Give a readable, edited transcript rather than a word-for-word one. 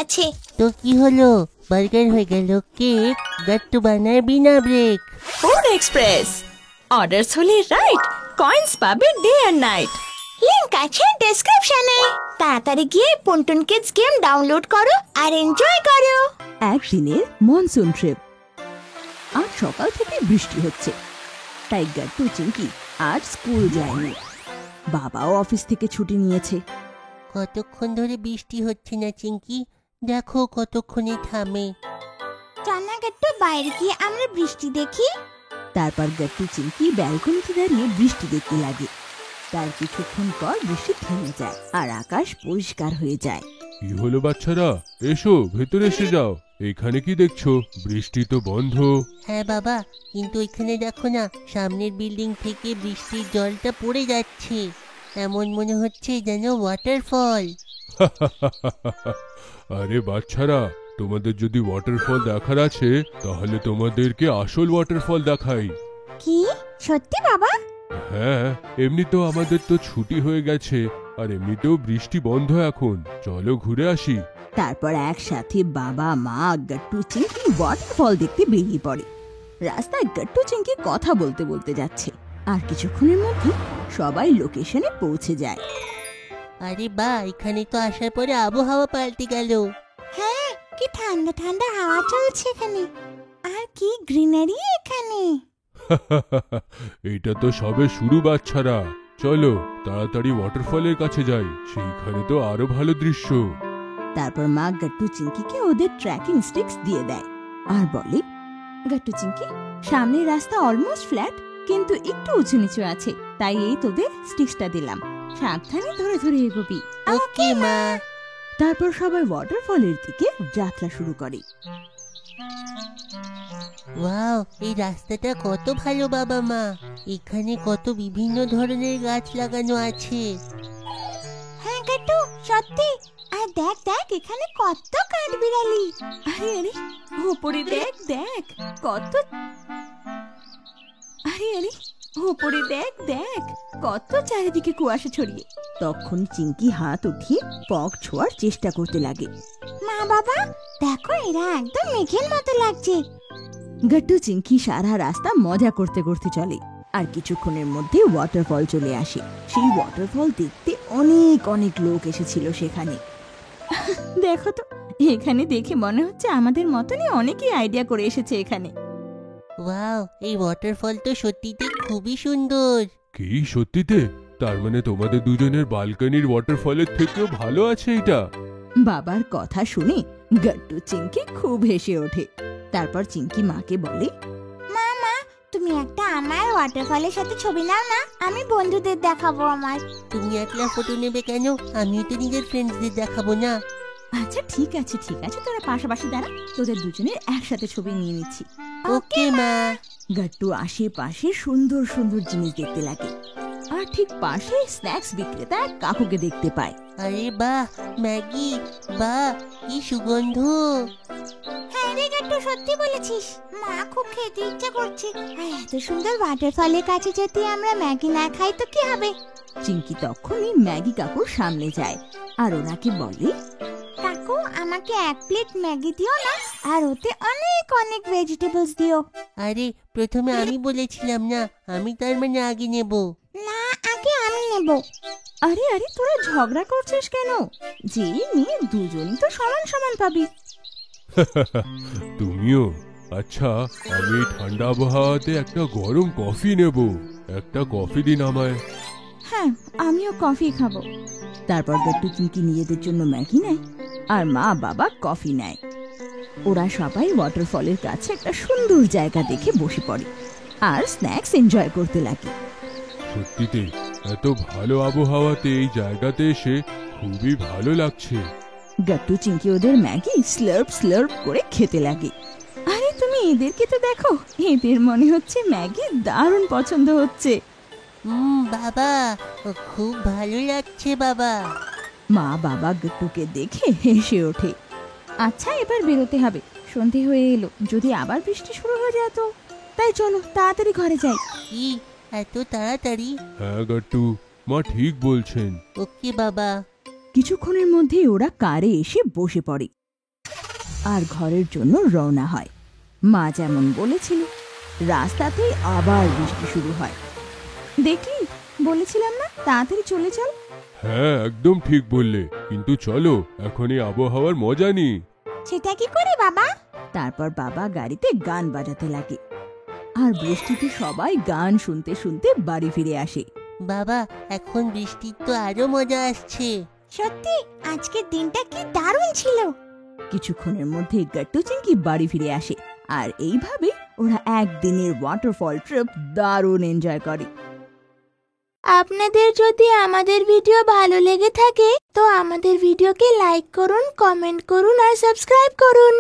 আছে। তো কি হলো, বার্গার হয়ে গেল কেক, গাট্টু বানায় বিনা ব্রেক। ফুড এক্সপ্রেস, অর্ডারস হলে রাইট, কয়েন্স পাবে ডে আর নাইট। লিংক আছে ডেসক্রিপশনে। তাড়াতাড়ি গিয়ে পন্টুন কিডস গেম ডাউনলোড করো আর এনজয় করো। একদিনের মনসুন ট্রিপ। আজ সকাল থেকে বৃষ্টি হচ্ছে, তাই গাট্টু চিঙ্কি আজ স্কুল যায়নি। বাবাও অফিস থেকে ছুটি নিয়েছে। কতক্ষণ ধরে বৃষ্টি হচ্ছে না চিঙ্কি, দেখো কতক্ষণে থামে। চল গাট্টু বাইরে গিয়ে আমরা বৃষ্টি দেখি। তারপর গাট্টু চিঙ্কি ব্যালকনিতে দাঁড়িয়ে বৃষ্টি দেখতে লাগে। তার কিছুক্ষণ পর বৃষ্টি থেমে যায় আর আকাশ পরিষ্কার হয়ে যায়। কি হলো বাচ্চারা, এসো ভেতরে এসে যাও। এখানে কি দেখছো? বৃষ্টি তো বন্ধ। হ্যাঁ বাবা, কিন্তু এখানে দেখো না, সামনের বিল্ডিং থেকে বৃষ্টির জলটা পড়ে যাচ্ছে। এমন মনে হচ্ছে যেন ওয়াটারফল। আরে বাচ্চারা, তোমাদের যদি ওয়াটারফল দেখার আছে তাহলে তোমাদেরকে আসল ওয়াটারফল দেখাই। কি সত্যি বাবা? হ্যাঁ, এমনি তো আমাদের তো ছুটি হয়ে গেছে, আর এমনিতেও বৃষ্টি বন্ধ এখন। চলো ঘুরে আসি। তারপর একসাথে বাবা মা গাট্টু চিঙ্কি ওয়াটারফল দেখতে বেরিয়ে পড়ে। রাস্তায় গাট্টু চিঙ্কি কথা বলতে বলতে যাচ্ছে, আর কিছুক্ষণের মধ্যে সবাই লোকেশনে পৌঁছে যায়। আরে বা, এখানে তো আসার পরে আবহাওয়া পাল্টে গেল। হ্যাঁ, কি ঠান্ডা ঠান্ডা হাওয়া চলছে এখানে, আর কি গ্রিনারি এখানে। এটা তো সবে শুরু বাচ্চারা, চলো তাড়াতাড়ি ওয়াটারফলের কাছে যাই, সেইখানে তো আরো ভালো দৃশ্য। তারপর মা গাট্টু চিঙ্কিকে ওদের ট্র্যাকিং স্টিক্স দিয়ে দেয় আর বলে, গাট্টু চিঙ্কি, সামনের রাস্তা অলমোস্ট ফ্ল্যাট, কিন্তু একটু উঁচু নিচু আছে, তাই এই তোদের স্টিক্সটা দিলাম, সাবধানে ধরে ধরে এগোবি। ওকে মা। তারপর সবাই ওয়াটারফলের দিকে যাত্রা শুরু করে। ওয়াও, এই রাস্তাটা কত ভালো বাবা মা। এখানে কত বিভিন্ন ধরনের গাছ লাগানো আছে। হ্যাঁ গাট্টু, সত্যি। আর দেখ দেখ, এখানে কত কাঠবিড়ালি। আরে আরে, ওপরে দেখ দেখ কত, আরে আরে ওপরে দেখ দেখ কত চারিদিকে কুয়াশা ছড়িয়ে। তখন চিঙ্কি হাত উঠিয়ে পক ছোঁয়ার চেষ্টা করতে লাগে। মা বাবা দেখো, এরা একদম মেঘের মতো লাগছে। গাট্টু চিঙ্কি সারা রাস্তা মজা করতে করতে চলে, আর কিছুক্ষণের মধ্যে ওয়াটারফল চলে আসে। সেই ওয়াটারফল দেখতে অনেক অনেক লোক এসেছিল সেখানে। দেখো তো, এখানে দেখে মনে হচ্ছে আমাদের মতনই অনেকেই আইডিয়া করে এসেছে এখানে। ওয়াও, এই ওয়াটারফল তো সত্যিতে খুবই সুন্দর। কি সত্যিতে? তার মানে তোমাদের দুজনের বালকনির ওয়াটারফলের থেকেও ভালো আছে এটা? বাবার কথা শুনে গাট্টু চিঙ্কি খুব হেসে ওঠে। তারপর চিঙ্কি মাকে বলে, মা তুমি একটা আমার ওয়াটারফলের সাথে ছবি নাও না, আমি বন্ধুদের দেখাবো আমার। তুমি একলা ফটো নেবে কেন? আমিও তো নিজের ফ্রেন্ডসদের দেখাবো না? আচ্ছা ঠিক আছে ঠিক আছে, তোরা পাশাপাশি দাঁড়া, তোদের দুজনের একসাথে ছবি নিয়ে নিচ্ছি। ওকে মা। গাট্টু আশেপাশে সুন্দর সুন্দর জিনিস দেখতে লাগে, আর ঠিক পাশে স্ন্যাক্স বিক্রেতা এক কাকুকে দেখতে পায়। আরে বাহ, ম্যাগি, বাহ কি সুগন্ধ। হ্যাঁ রে গাট্টু, সত্যি বলেছিস। মা খুব খেতে ইচ্ছে করছে, আর এত সুন্দর ওয়াটারফলের কাছে যদি আমরা ম্যাগি না খাই তো কি হবে। চিঙ্কি তখনই ম্যাগি কাকুর সামনে যায় আর ওনাকে বলে, কাকু আমাকে এক প্লেট ম্যাগি দিও না, আর ওতে অনেক অনেক ভেজিটেবলস দিও। আরে প্রথমে আমি বলেছিলাম না, আমি তার মানে আগে নেব। না, আগে আমি নেব। আরে আরে তোরা ঝগড়া করছিস কেন? যে নিয়ে দুজনই তো সমান সমান পাবি। তুমিও? আচ্ছা, আমি ঠান্ডা আবহাওয়াতে একটা গরম কফি নেব। একটা কফি দিন আমায়। হ্যাঁ, আমিও কফি খাবো। তারপর গাট্টু চিঙ্কি নিজেদের জন্য ম্যাগি নেয় আর মা বাবা কফি নেয়। ওরা সবাই ওয়াটারফলের কাছে একটা সুন্দর জায়গা দেখে বসে পড়ে আর স্ন্যাক্স এনজয় করতে লাগে। সত্যিতে এত ভালো আবহাওয়াতে এই জায়গাতে এসে খুবই ভালো লাগছে। গাট্টু চিঙ্কি ওদের ম্যাগি স্লার্প স্লার্প করে খেতে লাগে। আরে তুমি এদেরকে তো দেখো, এদের মনে হচ্ছে ম্যাগি দারুণ পছন্দ হচ্ছে। বাবা, খুব ভালো লাগছে বাবা। মা বাবা গাট্টুকে দেখে হেসে ওঠে। আচ্ছা এবার বেরোতে হবে, সন্ধে হয়ে এলো, যদি আবার বৃষ্টি শুরু হয়ে যায় তো। তাই চলো তাড়াতাড়ি ঘরে যাই। কি এত তাড়াতাড়ি? হ্যাঁ গাট্টু, মা ঠিক বলছেন। ওকে বাবা। কিছুক্ষণের মধ্যেই ওরা কারে এসে বসে পড়ে। আর ঘরের জন্য রওনা হয়। মা যেমন বলেছিল, রাস্তাতেই আবার বৃষ্টি শুরু হয়। দেখলি, বলেছিলাম না তাড়াতাড়ি চলে চল। হ্যাঁ, একদম ঠিক বললে, কিন্তু চলো এখন এই আবহাওয়ার মজা নিই। সেটা কি করে বাবা? তারপর বাবা গাড়িতে গান বাজাতে লাগে, আর বৃষ্টিতে সবাই গান শুনতে শুনতে বাড়ি ফিরে আসে। বাবা, এখন বৃষ্টির তো আরো মজা আসছে। সত্যি আজকের দিনটা কি দারুণ ছিল। কিছুক্ষণের মধ্যে গাট্টু চিংকি বাড়ি ফিরে আসে, আর এইভাবে ওরা একদিনের ওয়াটারফল ট্রিপ দারুণ এনজয় করে। আপনাদের যদি আমাদের ভিডিও ভালো লেগে থাকে তো আমাদের ভিডিওকে লাইক করুন, কমেন্ট করুন আর সাবস্ক্রাইব করুন।